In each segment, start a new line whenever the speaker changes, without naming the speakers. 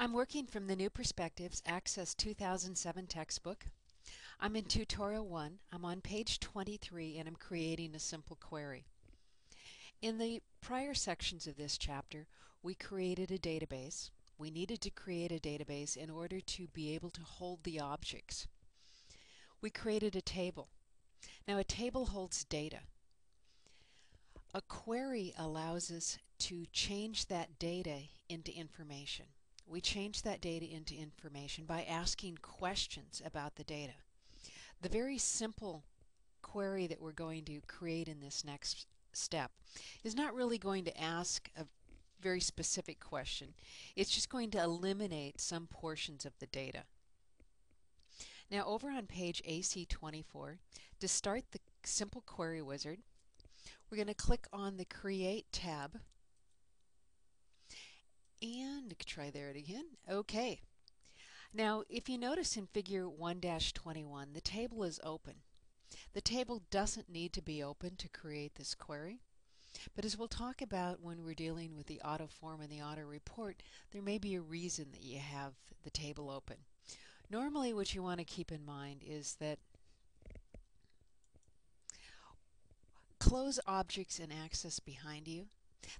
I'm working from the New Perspectives Access 2007 textbook. I'm in Tutorial 1. I'm on page 23 and I'm creating a simple query. In the prior sections of this chapter, we created a database. We needed to create a database in order to be able to hold the objects. We created a table. Now a table holds data. A query allows us to change that data into information. We change that data into information by asking questions about the data. The very simple query that we're going to create in this next step is not really going to ask a very specific question. It's just going to eliminate some portions of the data. Now over on page AC24, to start the simple query wizard, we're going to click on the Create tab and try there it again. Okay. Now if you notice in figure 1-21, the table is open. The table doesn't need to be open to create this query, but as we'll talk about when we're dealing with the auto form and the auto report, there may be a reason that you have the table open. Normally what you want to keep in mind is that close objects and access behind you.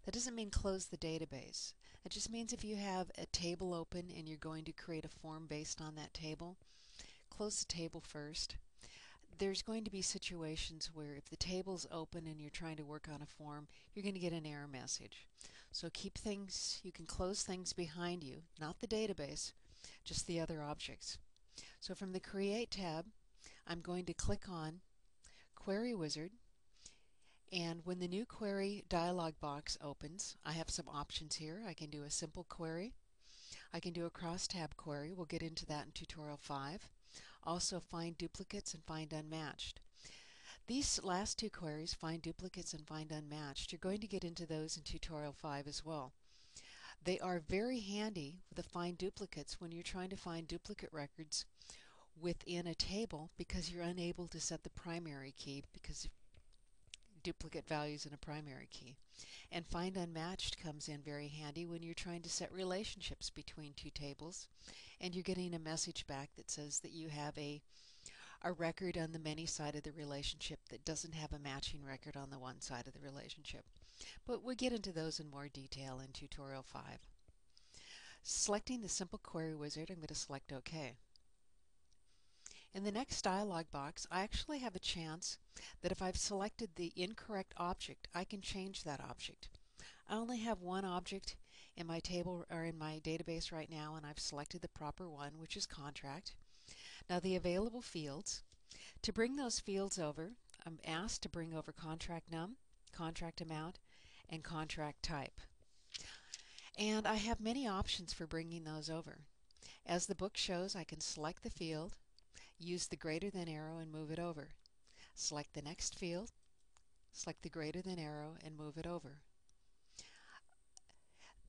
That doesn't mean close the database. It just means if you have a table open and you're going to create a form based on that table, close the table first. There's going to be situations where if the table's open and you're trying to work on a form, you're going to get an error message. So keep things, you can close things behind you, not the database, just the other objects. So from the Create tab, I'm going to click on Query Wizard, and when the new query dialog box opens, I have some options here. I can do a simple query. I can do a cross-tab query. We'll get into that in Tutorial 5. Also find duplicates and find unmatched. These last two queries, find duplicates and find unmatched, you're going to get into those in Tutorial 5 as well. They are very handy with the find duplicates when you're trying to find duplicate records within a table because you're unable to set the primary key because of duplicate values in a primary key. And find unmatched comes in very handy when you're trying to set relationships between two tables and you're getting a message back that says that you have a record on the many side of the relationship that doesn't have a matching record on the one side of the relationship. But we'll get into those in more detail in Tutorial 5. Selecting the Simple Query Wizard, I'm going to select OK. In the next dialog box, I actually have a chance that if I've selected the incorrect object, I can change that object. I only have one object in my table or in my database right now, and I've selected the proper one, which is contract. Now the available fields, to bring those fields over, I'm asked to bring over contract num, contract amount, and contract type. And I have many options for bringing those over. As the book shows, I can select the field, use the greater than arrow and move it over. Select the next field, select the greater than arrow and move it over.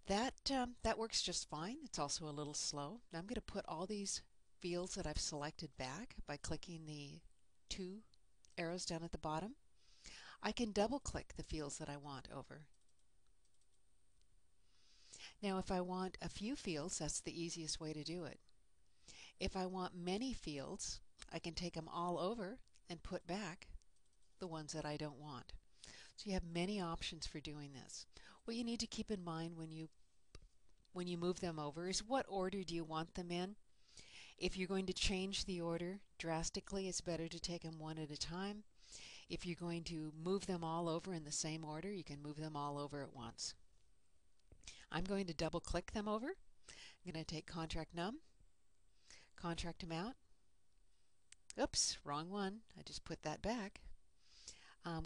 That works just fine. It's also a little slow. Now I'm going to put all these fields that I've selected back by clicking the two arrows down at the bottom. I can double click the fields that I want over. Now if I want a few fields, that's the easiest way to do it. If I want many fields, I can take them all over and put back the ones that I don't want. So you have many options for doing this. What you need to keep in mind when you move them over is what order do you want them in. If you're going to change the order drastically, it's better to take them one at a time. If you're going to move them all over in the same order, you can move them all over at once. I'm going to double click them over. I'm going to take contract num, contract amount. Oops, wrong one. I just put that back.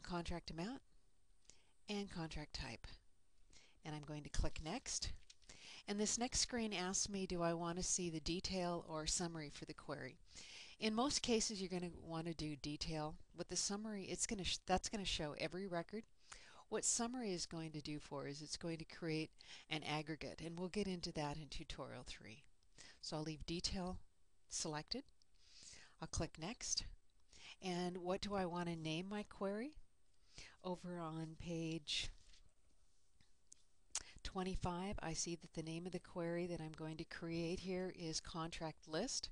Contract amount and contract type. And I'm going to click next. And this next screen asks me, do I want to see the detail or summary for the query? In most cases, you're going to want to do detail. With the summary, that's going to show every record. What summary is going to do for is it's going to create an aggregate, and we'll get into that in Tutorial 3. So I'll leave detail selected. I'll click next. And what do I want to name my query? Over on page 25, I see that the name of the query that I'm going to create here is contract list.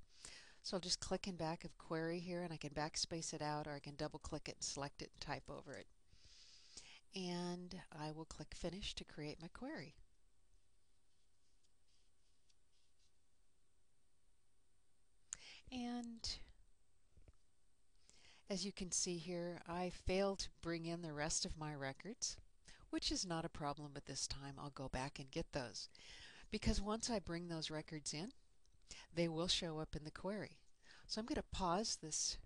So I'll just click in back of query here, and I can backspace it out, or I can double click it and select it and type over it. And I will click finish to create my query. And as you can see here, I failed to bring in the rest of my records, which is not a problem at this time. I'll go back and get those, because once I bring those records in, they will show up in the query. So I'm going to pause this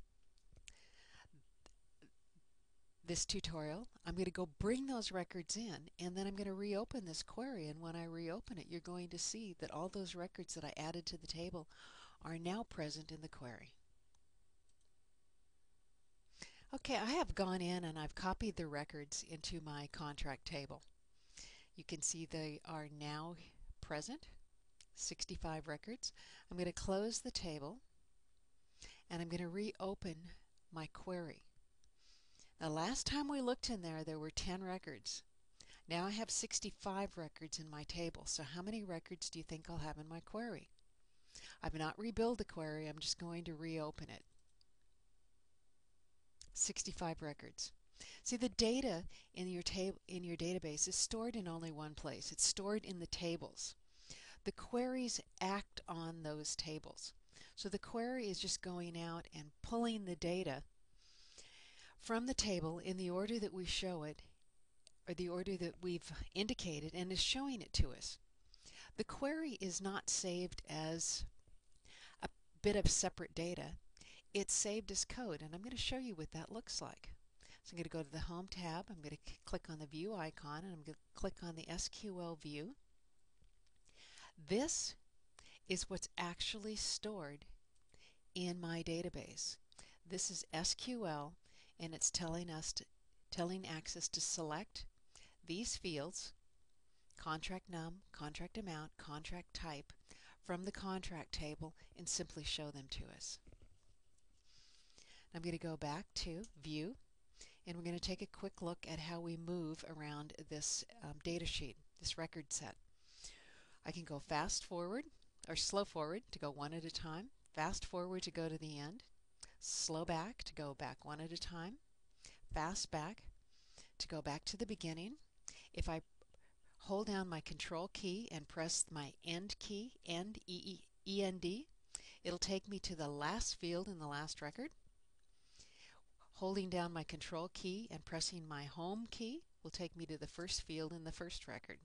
tutorial. I'm going to go bring those records in, and then I'm going to reopen this query, and when I reopen it, you're going to see that all those records that I added to the table are now present in the query. Okay, I have gone in and I've copied the records into my contract table. You can see they are now present, 65 records. I'm going to close the table, and I'm going to reopen my query. Now, last time we looked in there were 10 records. Now I have 65 records in my table. So how many records do you think I'll have in my query? I've not rebuilt the query, I'm just going to reopen it. 65 records. See, the data in your database is stored in only one place. It's stored in the tables. The queries act on those tables. So the query is just going out and pulling the data from the table in the order that we show it, or the order that we've indicated, and is showing it to us. The query is not saved as a bit of separate data. It's saved as code, and I'm going to show you what that looks like. So I'm going to go to the Home tab, I'm going to click on the View icon, and I'm going to click on the SQL view. This is what's actually stored in my database. This is SQL, and it's telling Access to select these fields, contract num, contract amount, contract type, from the contract table, and simply show them to us. I'm going to go back to View, and we're going to take a quick look at how we move around this data sheet, this record set. I can go fast forward, or slow forward to go one at a time, fast forward to go to the end, slow back to go back one at a time, fast back to go back to the beginning. If I hold down my Control key and press my End key, End, E-N-D, it'll take me to the last field in the last record. Holding down my Control key and pressing my Home key will take me to the first field in the first record.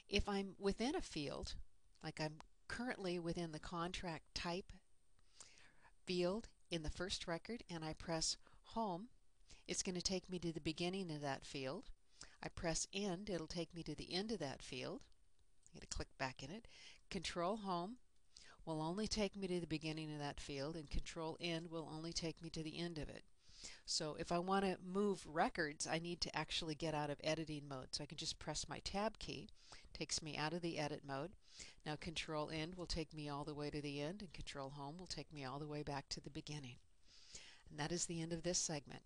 If I'm within a field, like I'm currently within the contract type field in the first record, and I press Home, it's going to take me to the beginning of that field. I press End, it'll take me to the end of that field. I'm going to click back in it. Control Home will only take me to the beginning of that field, and Control End will only take me to the end of it. So if I want to move records, I need to actually get out of editing mode. So I can just press my Tab key, takes me out of the edit mode. Now Control End will take me all the way to the end, and Control Home will take me all the way back to the beginning. And that is the end of this segment.